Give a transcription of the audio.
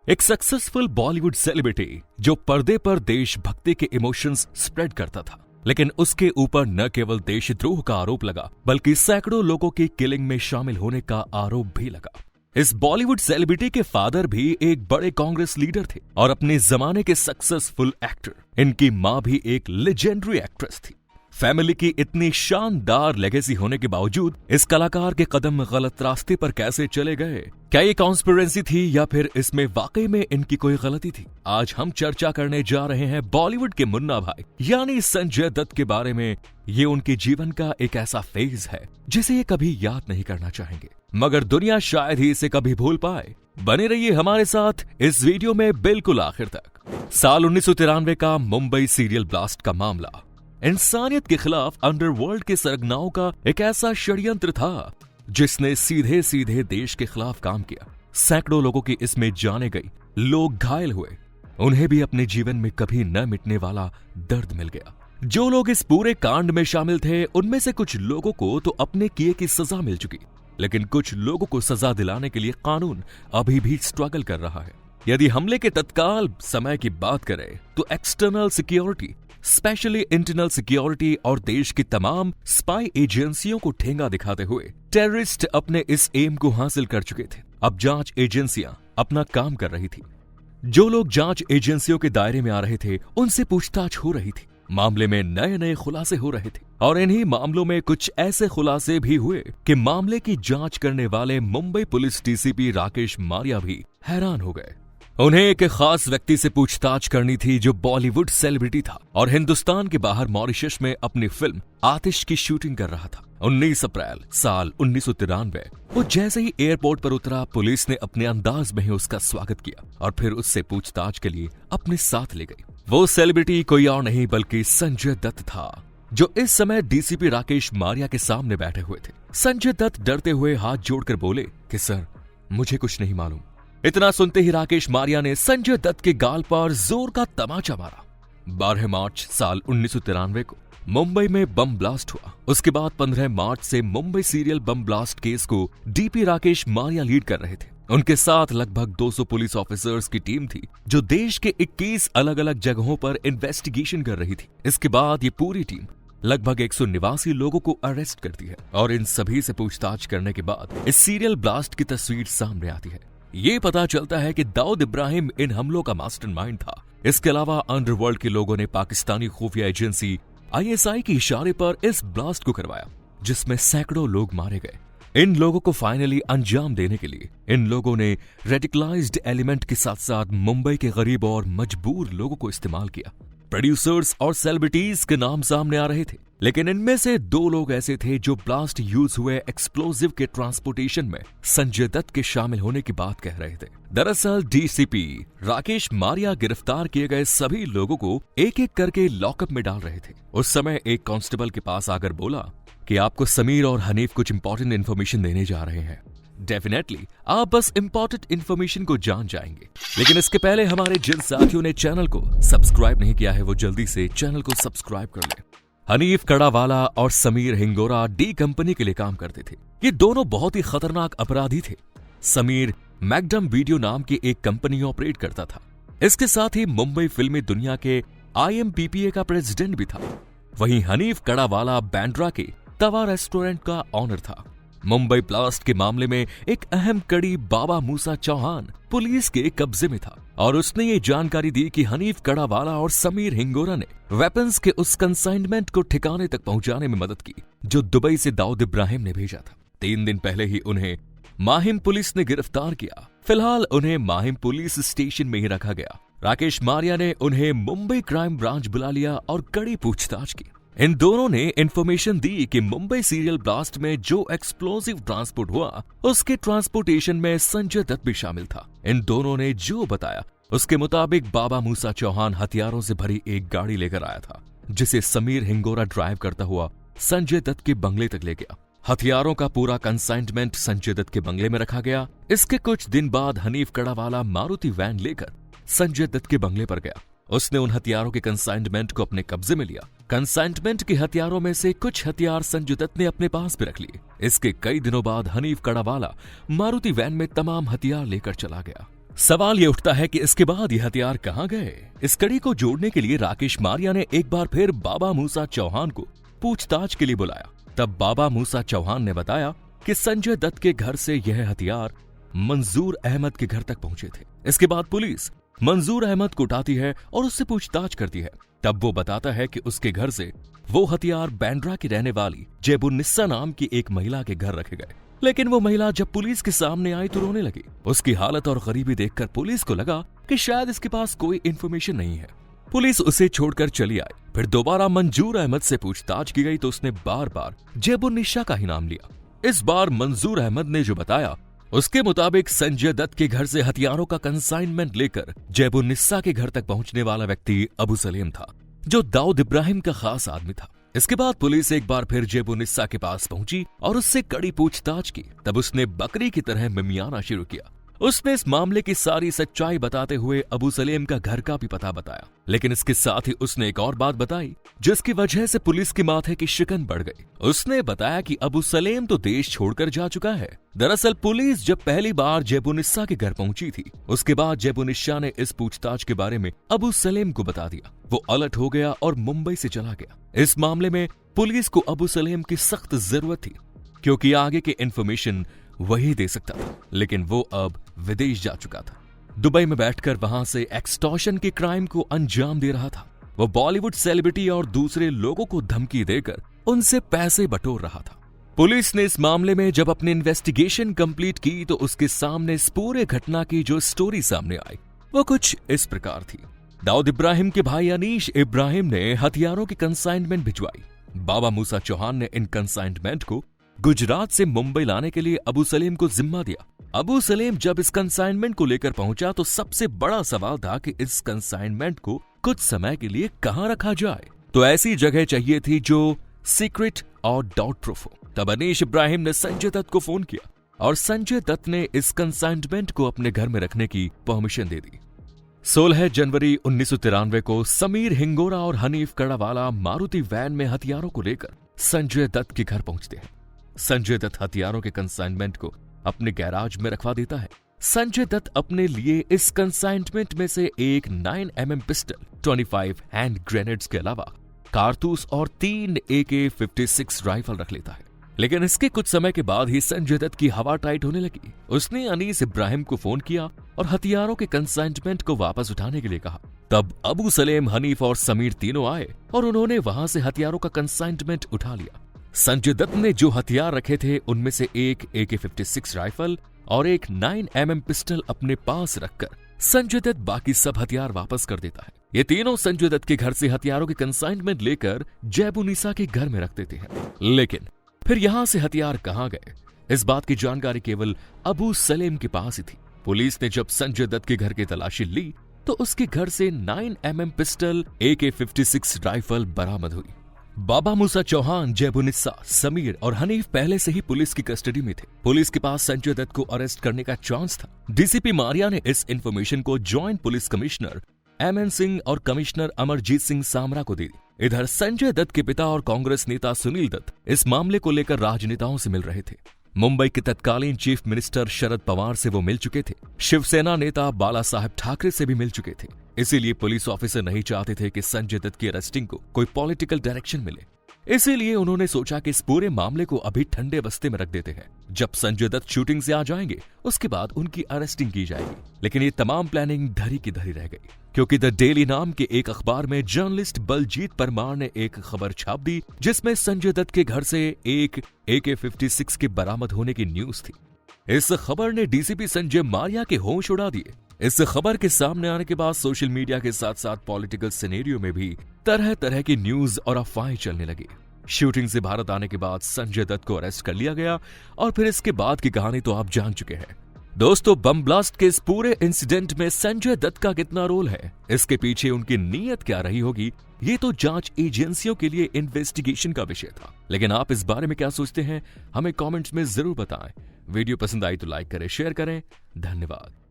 एक successful Bollywood celebrity जो पर्दे पर देशभक्ति के इमोशंस स्प्रेड करता था, लेकिन उसके ऊपर न केवल देशद्रोह का आरोप लगा बल्कि सैकड़ों लोगों की किलिंग में शामिल होने का आरोप भी लगा। इस बॉलीवुड सेलिब्रिटी के फादर भी एक बड़े कांग्रेस लीडर थे और अपने जमाने के सक्सेसफुल एक्टर। इनकी मां भी एक लेजेंडरी एक्ट्रेस थी। फैमिली की इतनी शानदार लेगेसी होने के बावजूद इस कलाकार के कदम गलत रास्ते पर कैसे चले गए? क्या ये कॉन्स्पिरेसी थी या फिर इसमें वाकई में इनकी कोई गलती थी? आज हम चर्चा करने जा रहे हैं बॉलीवुड के मुन्ना भाई यानी संजय दत्त के बारे में। ये उनके जीवन का एक ऐसा फेज है जिसे ये कभी याद नहीं करना चाहेंगे, मगर दुनिया शायद ही इसे कभी भूल पाए। बने रहिए हमारे साथ इस वीडियो में बिल्कुल आखिर तक। साल 1993 का मुंबई सीरियल ब्लास्ट का मामला इंसानियत के खिलाफ अंडरवर्ल्ड के सरगनाओं का एक ऐसा षड्यंत्र था जिसने सीधे सीधे देश के खिलाफ काम किया। सैकड़ों लोगों की इसमें जाने गई, लोग घायल हुए, उन्हें भी अपने जीवन में कभी न मिटने वाला दर्द मिल गया। जो लोग इस पूरे कांड में शामिल थे उनमें से कुछ लोगों को तो अपने किए की सजा मिल चुकी, लेकिन कुछ लोगों को सजा दिलाने के लिए कानून अभी भी स्ट्रगल कर रहा है। यदि हमले के तत्काल समय की बात करें तो external security, specially internal security और देश की तमाम स्पाई एजेंसियों को ठेंगा दिखाते हुए टेररिस्ट अपने इस एम को हासिल कर चुके थे। अब जांच एजेंसियां अपना काम कर रही थी। जो लोग जांच एजेंसियों के दायरे में आ रहे थे उनसे पूछताछ हो रही थी। मामले में नए नए खुलासे हो रहे थे और इन्हीं मामलों में कुछ ऐसे खुलासे भी हुए कि मामले की जांच करने वाले मुंबई पुलिस डीसीपी राकेश मारिया भी हैरान हो गए। उन्हें एक खास व्यक्ति से पूछताछ करनी थी जो बॉलीवुड सेलिब्रिटी था और हिंदुस्तान के बाहर मॉरिशस में अपनी फिल्म आतिश की शूटिंग कर रहा था। 19 अप्रैल साल 1993 वो जैसे ही एयरपोर्ट पर उतरा, पुलिस ने अपने अंदाज में ही उसका स्वागत किया और फिर उससे पूछताछ के लिए अपने साथ ले गई। वो सेलिब्रिटी कोई और नहीं बल्कि संजय दत्त था, जो इस समय डीसीपी राकेश मारिया के सामने बैठे हुए थे। संजय दत्त डरते हुए हाथ जोड़कर बोले कि सर, मुझे कुछ नहीं मालूम। इतना सुनते ही राकेश मारिया ने संजय दत्त के गाल पर जोर का तमाचा मारा। 12 मार्च साल 1993 को मुंबई में बम ब्लास्ट हुआ। उसके बाद 15 मार्च से Mumbai serial bomb blast case को डीपी राकेश मारिया लीड कर रहे थे। उनके साथ लगभग 200 पुलिस ऑफिसर्स की टीम थी जो देश के 21 अलग अलग जगहों पर इन्वेस्टिगेशन कर रही थी। इसके बाद ये पूरी टीम लगभग 189 लोगों को अरेस्ट करती है और इन सभी से पूछताछ करने के बाद इस सीरियल ब्लास्ट की तस्वीर सामने आती है। ये पता चलता है कि दाऊद इब्राहिम इन हमलों का मास्टरमाइंड था। इसके अलावा अंडरवर्ल्ड के लोगों ने पाकिस्तानी खुफिया एजेंसी आईएसआई के इशारे पर इस ब्लास्ट को करवाया, जिसमें सैकड़ों लोग मारे गए। इन लोगों को फाइनली अंजाम देने के लिए इन लोगों ने रेडिकलाइज्ड एलिमेंट के साथ साथ मुंबई के गरीब और मजबूर लोगों को इस्तेमाल किया। प्रोड्यूसर्स और सेलिब्रिटीज के नाम सामने आ रहे थे, लेकिन इनमें से 2 लोग ऐसे थे जो ब्लास्ट यूज हुए एक्सप्लोजिव के ट्रांसपोर्टेशन में संजय दत्त के शामिल होने की बात कह रहे थे। दरअसल डीसीपी राकेश मारिया गिरफ्तार किए गए सभी लोगों को एक एक करके लॉकअप में डाल रहे थे। उस समय एक कांस्टेबल के पास आकर बोला कि आपको समीर और हनीफ कुछ इंपॉर्टेंट इन्फॉर्मेशन देने जा रहे हैं। डेफिनेटली आप बस इंपॉर्टेंट इन्फॉर्मेशन को जान जाएंगे, लेकिन इसके पहले हमारे जिन साथियों ने चैनल को सब्सक्राइब नहीं किया है वो जल्दी से चैनल को सब्सक्राइब कर ले। हनीफ कड़ावाला और समीर हिंगोरा डी कंपनी के लिए काम करते थे। ये दोनों बहुत ही खतरनाक अपराधी थे। समीर मैकडम वीडियो नाम की एक कंपनी ऑपरेट करता था। इसके साथ ही मुंबई फिल्मी दुनिया के IMPPA का प्रेसिडेंट भी था। वहीं हनीफ कड़ावाला बैंड्रा के तवा रेस्टोरेंट का ऑनर था। मुंबई ब्लास्ट के मामले में एक अहम कड़ी बाबा मूसा चौहान पुलिस के कब्जे में था और उसने ये जानकारी दी कि हनीफ कड़ावाला और समीर हिंगोरा ने वेपन्स के उस कंसाइनमेंट को ठिकाने तक पहुंचाने में मदद की जो दुबई से दाऊद इब्राहिम ने भेजा था। 3 दिन पहले ही उन्हें माहिम पुलिस ने गिरफ्तार किया। फिलहाल उन्हें माहिम पुलिस स्टेशन में ही रखा गया। राकेश मारिया ने उन्हें मुंबई क्राइम ब्रांच बुला लिया और कड़ी पूछताछ की। इन दोनों ने इंफॉर्मेशन दी कि मुंबई सीरियल ब्लास्ट में जो एक्सप्लोजिव ट्रांसपोर्ट हुआ उसके ट्रांसपोर्टेशन में संजय दत्त भी शामिल था। इन दोनों ने जो बताया उसके मुताबिक बाबा मूसा चौहान हथियारों से भरी एक गाड़ी लेकर आया था, जिसे समीर हिंगोरा ड्राइव करता हुआ संजय दत्त के बंगले तक ले गया। हथियारों का पूरा कंसाइनमेंट संजय दत्त के बंगले में रखा गया। इसके कुछ दिन बाद हनीफ कड़ावाला मारुति वैन लेकर संजय दत्त के बंगले पर गया। उसने उन हथियारों के कंसाइनमेंट को अपने कब्जे में लिया। कंसाइनमेंट के हथियारों में से कुछ हथियार संजय दत्त ने अपने पास भी रख लिए। इसके कई दिनों बाद हनीफ कड़ावाला मारुति वैन में तमाम हथियार लेकर चला गया। सवाल ये उठता है कि इसके बाद ये हथियार कहाँ गए। इस कड़ी को जोड़ने के लिए राकेश मारिया ने एक बार फिर बाबा मूसा चौहान को पूछताछ के लिए बुलाया। तब बाबा मूसा चौहान ने बताया कि संजय दत्त के घर से यह हथियार मंजूर अहमद के घर तक पहुंचे थे। इसके बाद पुलिस मंजूर अहमद को उठाती है और उससे पूछताछ करती है। तब वो बताता है कि उसके घर से वो हथियार बैंड्रा की रहने वाली जेबुन्निसा नाम की एक महिला के घर रखे गए। लेकिन वो महिला जब पुलिस के सामने आई तो रोने लगी। उसकी हालत और गरीबी देखकर पुलिस को लगा कि शायद इसके पास कोई इंफॉर्मेशन नहीं है। पुलिस उसे छोड़कर चली आई। फिर दोबारा मंजूर अहमद से पूछताछ की गई तो उसने बार बार जेबुन्निसा का ही नाम लिया। इस बार मंजूर अहमद ने जो बताया उसके मुताबिक संजय दत्त के घर से हथियारों का कंसाइनमेंट लेकर जेबुन्निसा के घर तक पहुंचने वाला व्यक्ति अबू सलेम था, जो दाऊद इब्राहिम का खास आदमी था। इसके बाद पुलिस एक बार फिर जेबुन्निसा के पास पहुंची और उससे कड़ी पूछताछ की। तब उसने बकरी की तरह मिमियाना शुरू किया। उसने इस मामले की सारी सच्चाई बताते हुए अबू सलेम का घर का भी पता बताया। लेकिन इसके साथ ही उसने एक और बात बताई जिसकी वजह से पुलिस के माथे की शिकन बढ़ गई। उसने बताया कि अबू सलेम तो देश छोड़कर जा चुका है। दरअसल पुलिस जब पहली बार जेबुन्निसा के घर पहुंची थी उसके बाद जेबुन्निसा ने इस पूछताछ के बारे में अबू सलेम को बता दिया। वो अलर्ट हो गया और मुंबई से चला गया। इस मामले में पुलिस को अबू सलेम की सख्त जरूरत थी क्योंकि आगे की इंफॉर्मेशन वही दे सकता था। लेकिन वो अब विदेश जा चुका था। दुबई में बैठकर वहां से एक्सटॉर्शन के क्राइम को अंजाम दे रहा था। वो बॉलीवुड सेलिब्रिटी और दूसरे लोगों को धमकी देकर उनसे पैसे बटोर रहा था। पुलिस ने इस मामले में जब अपनी इन्वेस्टिगेशन कंप्लीट की तो उसके सामने इस पूरे घटना की जो स्टोरी सामने आई वो कुछ इस प्रकार थी। दाऊद इब्राहिम के भाई अनीश इब्राहिम ने हथियारों की कंसाइनमेंट भिजवाई। बाबा मूसा चौहान ने इन कंसाइनमेंट को गुजरात से मुंबई लाने के लिए अबू सलेम को जिम्मा दिया। अबू सलेम जब इस कंसाइनमेंट को लेकर पहुंचा तो सबसे बड़ा सवाल था कि इस कंसाइनमेंट को कुछ समय के लिए कहां रखा जाए। तो ऐसी जगह चाहिए थी जो सीक्रेट और डाउट प्रूफ हो। तब अनीश इब्राहिम ने संजय दत्त को फोन किया और संजय दत्त ने इस कंसाइनमेंट को अपने घर में रखने की परमिशन दे दी। 16 जनवरी 1993 को समीर हिंगोरा और हनीफ कड़ावाला मारुति वैन में हथियारों को लेकर संजय दत्त के घर पहुंचते हैं। संजय दत्त हथियारों के कंसाइनमेंट को अपने गैराज में रखवा देता है। संजय दत्त अपने लिए इस कंसाइनमेंट में से एक 9mm पिस्टल, 25 हैंड ग्रेनेड्स के अलावा कारतूस और 3 AK-56 राइफल रख लेता है। लेकिन इसके कुछ समय के बाद ही संजय दत्त की हवा टाइट होने लगी। उसने अनीस इब्राहिम को फोन किया और हथियारों के कंसाइनमेंट को वापस उठाने के लिए कहा। तब अबू सलेम, हनीफ और समीर तीनों आए और उन्होंने वहां से हथियारों का कंसाइनमेंट उठा लिया। संजय दत्त ने जो हथियार रखे थे उनमें से एक AK-56 राइफल और एक 9mm पिस्टल अपने पास रखकर संजय दत्त बाकी सब हथियार वापस कर देता है। ये तीनों संजय दत्त के घर से हथियारों के कंसाइनमेंट लेकर जेबुन्निसा के घर में रख देते हैं। लेकिन फिर यहां से हथियार कहां गए, इस बात की जानकारी केवल अबू सलेम के पास ही थी। पुलिस ने जब संजय दत्त के घर की तलाशी ली तो उसके घर से 9mm पिस्टल, AK-56 राइफल बरामद हुई। बाबा मूसा चौहान, जेबुन्निसा, समीर और हनीफ पहले से ही पुलिस की कस्टडी में थे। पुलिस के पास संजय दत्त को अरेस्ट करने का चांस था। डीसीपी मारिया ने इस इंफॉर्मेशन को joint police commissioner MN Singh और कमिश्नर अमरजीत सिंह सामरा को दे दी। इधर संजय दत्त के पिता और कांग्रेस नेता सुनील दत्त इस मामले को लेकर राजनेताओं से मिल रहे थे। मुंबई के तत्कालीन चीफ मिनिस्टर शरद पवार से वो मिल चुके थे। शिवसेना नेता बाला साहेब ठाकरे से भी मिल चुके थे। इसीलिए पुलिस ऑफिसर नहीं चाहते थे कि संजय दत्त की अरेस्टिंग को कोई पॉलिटिकल डायरेक्शन मिले। इसीलिए उन्होंने सोचा कि इस पूरे मामले को अभी ठंडे बस्ते में रख देते हैं। जब संजय दत्त शूटिंग से आ जाएंगे उसके बाद उनकी अरेस्टिंग की जाएगी। लेकिन ये तमाम प्लानिंग धरी की धरी रह गई, क्योंकि द डेली नाम के एक अखबार में जर्नलिस्ट बलजीत परमार ने एक खबर छाप दी जिसमें संजय दत्त के घर से एक AK-56 के बरामद होने की न्यूज थी। इस खबर ने डीसीपी संजय मारिया के होश उड़ा दिए। इस खबर के सामने आने के बाद सोशल मीडिया के साथ साथ पॉलिटिकल सिनेरियो में भी तरह तरह की न्यूज और अफवाहें चलने लगी। शूटिंग से भारत आने के बाद संजय दत्त को अरेस्ट कर लिया गया और फिर इसके बाद की कहानी तो आप जान चुके हैं। दोस्तों, बम ब्लास्ट के इस पूरे इंसिडेंट में संजय दत्त का कितना रोल है, इसके पीछे उनकी नीयत क्या रही होगी, ये तो जांच एजेंसियों के लिए इन्वेस्टिगेशन का विषय था। लेकिन आप इस बारे में क्या सोचते हैं, हमें कमेंट्स में जरूर बताएं। वीडियो पसंद आई तो लाइक करें, शेयर करें। धन्यवाद।